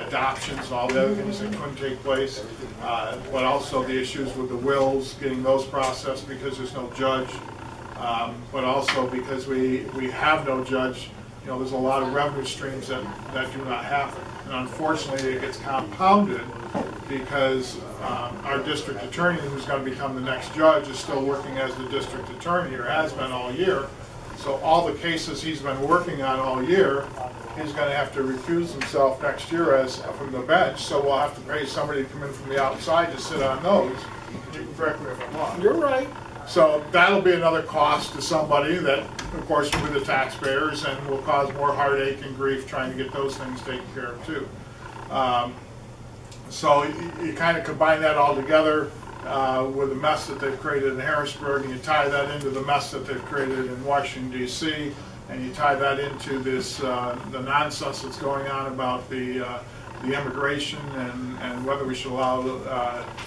Speaker 4: adoptions, all the other things that couldn't take place, but also the issues with the wills, getting those processed because there's no judge, but also because we have no judge. You know, there's a lot of revenue streams that do not happen, and unfortunately it gets compounded because our district attorney, who's going to become the next judge, is still working as the district attorney, or has been all year. So all the cases he's been working on all year, he's going to have to recuse himself next year as from the bench. So we'll have to pay somebody to come in from the outside to sit on those. You can correct me if I'm wrong.
Speaker 8: You're right.
Speaker 4: So that'll be another cost to somebody that, of course, will be the taxpayers and will cause more heartache and grief trying to get those things taken care of too. So you kind of combine that all together with the mess that they've created in Harrisburg, and you tie that into the mess that they've created in Washington, D.C., and you tie that into this the nonsense that's going on about the immigration and whether we should allow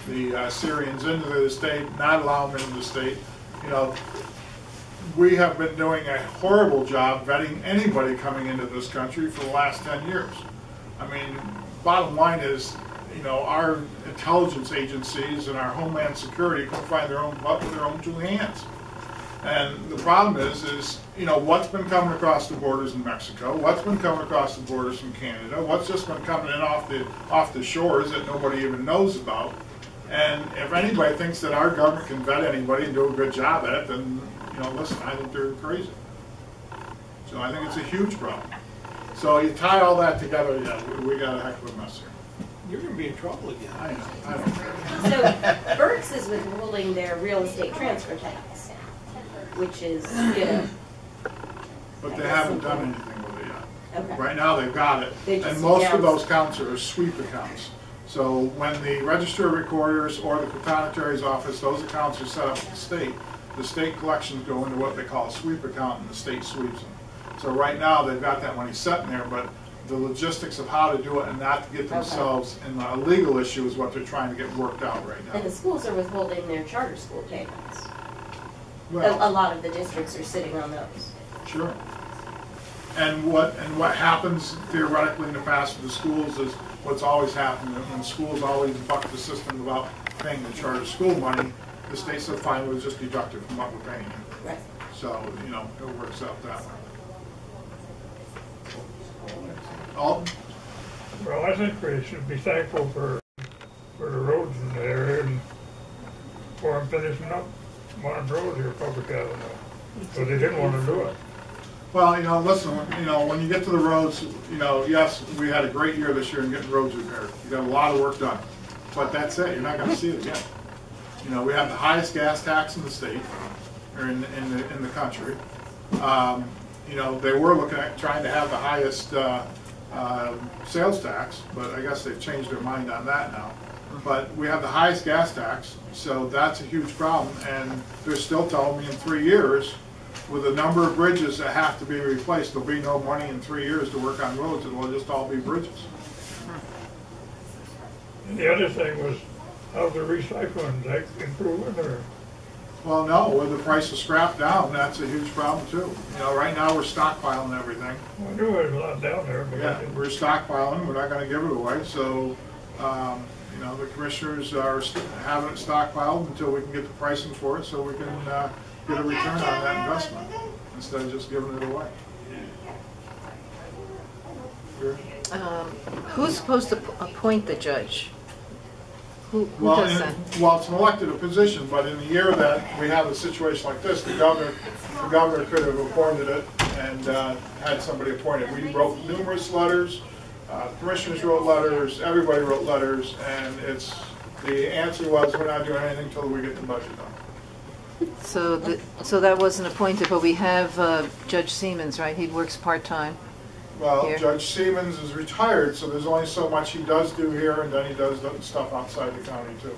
Speaker 4: the Syrians into the state, not allow them into the state. You know, we have been doing a horrible job vetting anybody coming into this country for the last 10 years. I mean, bottom line is, you know, our intelligence agencies and our Homeland Security couldn't find their own butt with their own two hands. And the problem is, you know, what's been coming across the borders in Mexico, what's been coming across the borders from Canada, what's just been coming in off the shores that nobody even knows about. And if anybody thinks that our government can vet anybody and do a good job at it, then, you know, listen, I think they're crazy. So I think it's a huge problem. So you tie all that together, yeah, we got a heck of a mess here.
Speaker 8: You're going to be in trouble again.
Speaker 4: I know.
Speaker 6: So Berks is withholding their real estate transfer tax, which is, you know.
Speaker 4: But they haven't done anything with it yet.
Speaker 6: Okay.
Speaker 4: Right now they've got it. And most of those accounts are sweep accounts. So when the register of recorders or the Cotanatory's office, those accounts are set up at the state collections go into what they call a sweep account and the state sweeps them. So right now they've got that money set in there, but the logistics of how to do it and not to get themselves in a legal issue is what they're trying to get worked out right now.
Speaker 6: And the schools are withholding their charter school payments.
Speaker 4: Well,
Speaker 6: A lot of the districts are sitting on those.
Speaker 4: sure. And what happens theoretically in the past with the schools is what's always happened when schools always buck the system about paying the charter school money. The state said, fine, we'll just deduct it from what we're paying you.
Speaker 6: Right.
Speaker 4: So, you know, it works out that way. Alton?
Speaker 11: Well, I think we should be thankful for the roads in the area and for them finishing up one road here, Public Avenue. So they didn't want to do it.
Speaker 4: Well, listen, when you get to the roads, yes, we had a great year this year in getting roads repaired. You got a lot of work done, but that's it. You're not going to see it again. We have the highest gas tax in the state, or in the country. They were looking at trying to have the highest sales tax, but I guess they've changed their mind on that now. But we have the highest gas tax, so that's a huge problem. And they're still telling me in 3 years, with the number of bridges that have to be replaced, there'll be no money in 3 years to work on roads. It will just all be bridges.
Speaker 11: And the other thing was, how's the recycling, is that improving or?
Speaker 4: Well, no, with the price of scrap down, that's a huge problem too. Right now we're stockpiling everything.
Speaker 11: Well, I knew there was a lot down there. But
Speaker 4: Yeah, we're stockpiling. We're not going to give it away. So, the commissioners are having it stockpiled until we can get the pricing for it, so we can get a return on that investment instead of just giving it away.
Speaker 5: Who's supposed to appoint the judge? Who
Speaker 4: Well,
Speaker 5: does that?
Speaker 4: well, it's an elected position, but in the year that we have a situation like this, the governor could have appointed it and had somebody appointed. We wrote numerous letters, commissioners wrote letters, everybody wrote letters, and the answer was, we're not doing anything until we get the budget done.
Speaker 5: So that wasn't appointed, but we have Judge Siemens, right? He works part-time.
Speaker 4: Well,
Speaker 5: Here.
Speaker 4: Judge Siemens is retired, so there's only so much he does do here, and then he does stuff outside the county too.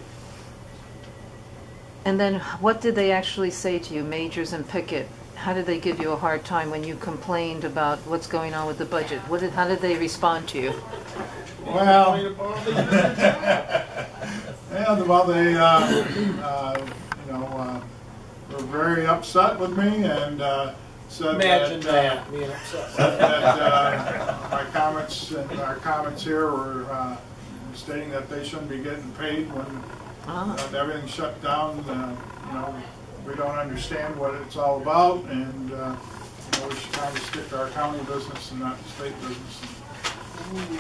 Speaker 5: And then what did they actually say to you, Majors and Pickett? How did they give you a hard time when you complained about what's going on with the budget? How did they respond to you?
Speaker 4: Well, were very upset with me and said
Speaker 8: Imagine
Speaker 4: that
Speaker 8: being upset.
Speaker 4: my comments and our comments here were stating that they shouldn't be getting paid when everything's shut down. We don't understand what it's all about, and we should try to stick to our county business and not the state business.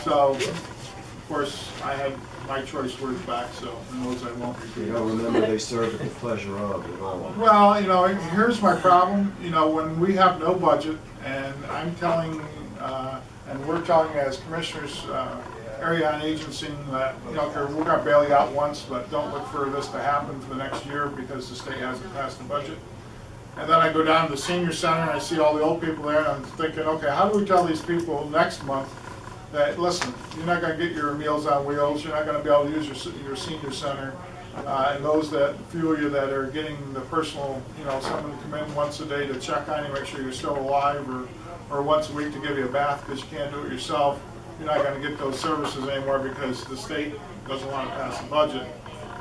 Speaker 4: So, of course, I had my choice words back, so in those I won't repeat.
Speaker 9: Remember, they serve at the pleasure of it all.
Speaker 4: Well, here's my problem. When we have no budget, and I'm telling, and we're telling as commissioners, area on agency, that we're going to bail you out once, but don't look for this to happen for the next year because the state hasn't passed the budget. And then I go down to the senior center and I see all the old people there, and I'm thinking, okay, how do we tell these people next month that, listen, you're not going to get your Meals on Wheels, you're not going to be able to use your senior center, and those few of you that are getting the personal, someone to come in once a day to check on you, make sure you're still alive, or once a week to give you a bath because you can't do it yourself, you're not going to get those services anymore because the state doesn't want to pass the budget.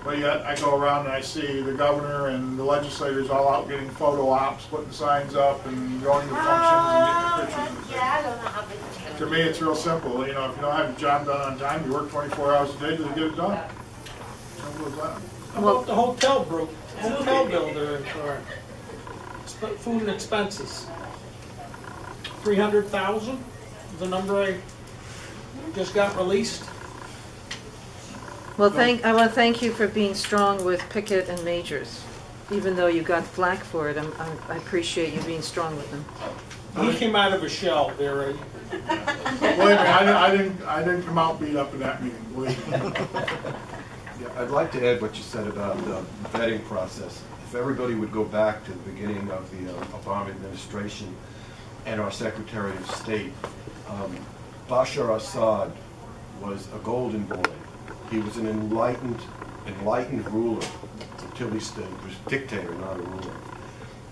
Speaker 4: But yet I go around and I see the governor and the legislators all out getting photo ops, putting signs up and going to functions and getting pictures. To me, it's real simple. If you don't have your job done on time, you work 24 hours a day till you get it done. Simple as that.
Speaker 8: How about the hotel builder for food and expenses? 300,000 is the number I just got released.
Speaker 5: Well, I want to thank you for being strong with Pickett and Majors. Even though you got flack for it, I appreciate you being strong with them.
Speaker 8: He came out of a shell there.
Speaker 4: Believe me, I didn't come out beat up in that meeting. Believe me.
Speaker 9: Yeah, I'd like to add what you said about the vetting process. If everybody would go back to the beginning of the Obama administration and our Secretary of State, Bashar Assad was a golden boy. He was an enlightened ruler until he was a dictator, not a ruler.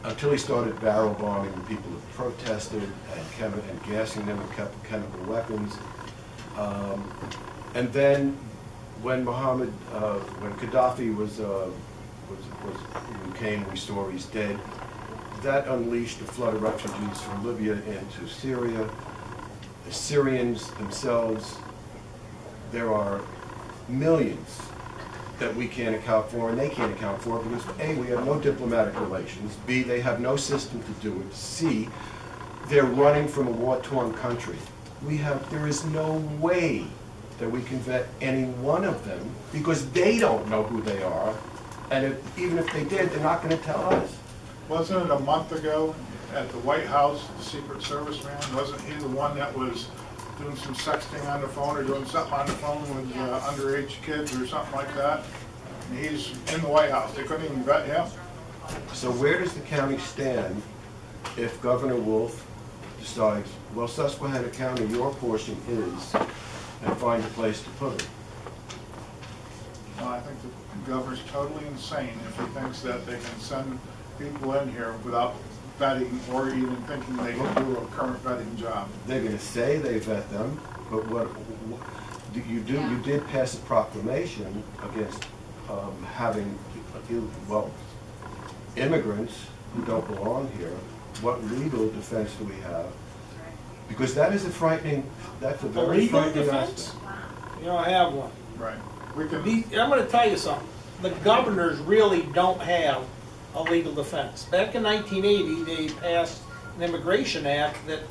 Speaker 9: Until he started barrel bombing the people who protested and gassing them with chemical weapons. And then when when Gaddafi we saw he's dead, that unleashed a flood of refugees from Libya into Syria. The Syrians themselves, there are millions that we can't account for and they can't account for because A, we have no diplomatic relations, B, they have no system to do it, C, they're running from a war-torn country. There is no way that we can vet any one of them, because they don't know who they are, and even if they did, they're not gonna tell us.
Speaker 4: Wasn't it a month ago at the White House, the Secret Service man, wasn't he the one that was doing some sexting on the phone or doing something on the phone with underage kids or something like that? And he's in the White House, they couldn't even vet him.
Speaker 9: So where does the county stand if Governor Wolf decides, well, Susquehanna County, your portion is, and find a place to put it?
Speaker 4: Well, I think the governor's totally insane if he thinks that they can send people in here without vetting or even thinking they can do a current vetting job.
Speaker 9: They're gonna say they vet them, but you did pass a proclamation against having, well, immigrants who don't belong here. What legal defense do we have? Because that is a frightening, that's a
Speaker 8: A
Speaker 9: very
Speaker 8: legal
Speaker 9: frightening
Speaker 8: defense?
Speaker 9: aspect.
Speaker 8: You don't have one.
Speaker 4: Right. We can.
Speaker 8: I'm gonna tell you something. The governors really don't have a legal defense. Back in 1980, they passed an immigration act that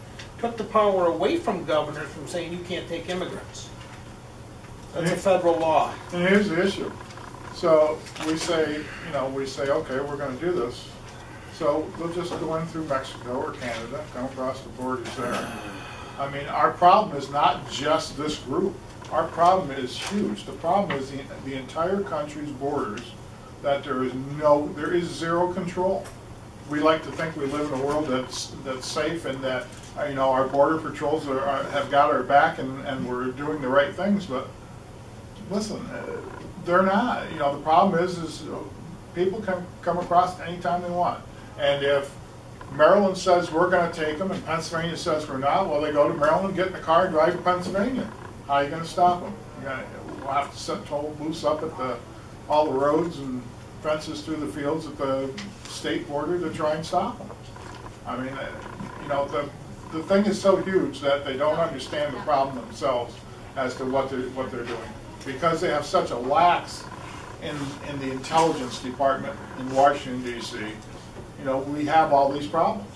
Speaker 8: took the power away from governors from saying you can't take immigrants. That's a federal law.
Speaker 4: And here's the issue. So we say, okay, we're gonna do this. So they'll just go in through Mexico or Canada, come across the borders there. I mean, our problem is not just this group. Our problem is huge. The problem is the entire country's borders, that there is zero control. We like to think we live in a world that's safe and that, our border patrols have got our back and we're doing the right things, but listen, they're not. The problem is people can come across anytime they want. And if Maryland says we're going to take them and Pennsylvania says we're not, well, they go to Maryland, get in the car, and drive to Pennsylvania. How are you going to stop them? We'll have to set toll booths up at all the roads and fences through the fields at the state border to try and stop them. I mean, the thing is so huge that they don't understand the problem themselves as to what they're doing. Because they have such a lax in the intelligence department in Washington, D.C., we have all these problems.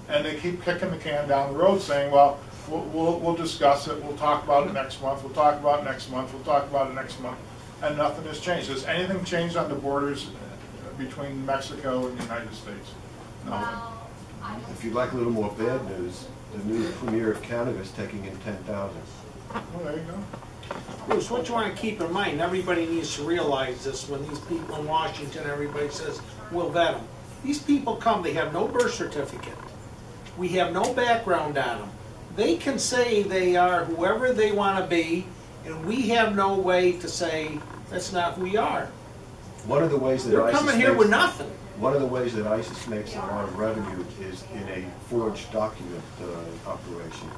Speaker 4: And they keep kicking the can down the road saying, well, we'll discuss it, we'll talk about it next month, we'll talk about it next month, we'll talk about it next month. And nothing has changed. Has anything changed on the borders between Mexico and the United States? No.
Speaker 9: If you'd like a little more bad news, the new premier of Canada is taking in 10,000.
Speaker 4: Well, there you go.
Speaker 8: Bruce, what you want to keep in mind, everybody needs to realize this when these people in Washington, everybody says, we'll vet them. These people come, they have no birth certificate. We have no background on them. They can say they are whoever they want to be, and we have no way to say that's not who we are.
Speaker 9: One of the ways that
Speaker 8: They're coming here with nothing.
Speaker 9: One of the ways that ISIS makes a lot of revenue is in a forged document operation.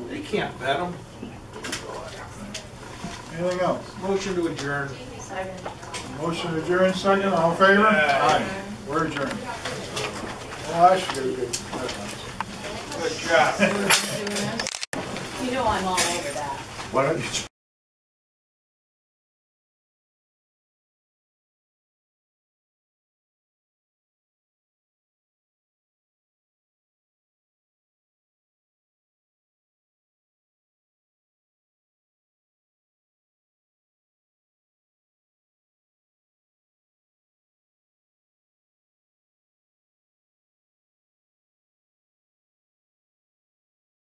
Speaker 8: They can't vet them.
Speaker 4: Anything else?
Speaker 8: Motion to adjourn.
Speaker 4: Motion to adjourn, second, all in favor? Aye. We're adjourned. Well, I should get a good.
Speaker 8: Good job.
Speaker 6: You know I'm all over that.
Speaker 9: Why don't you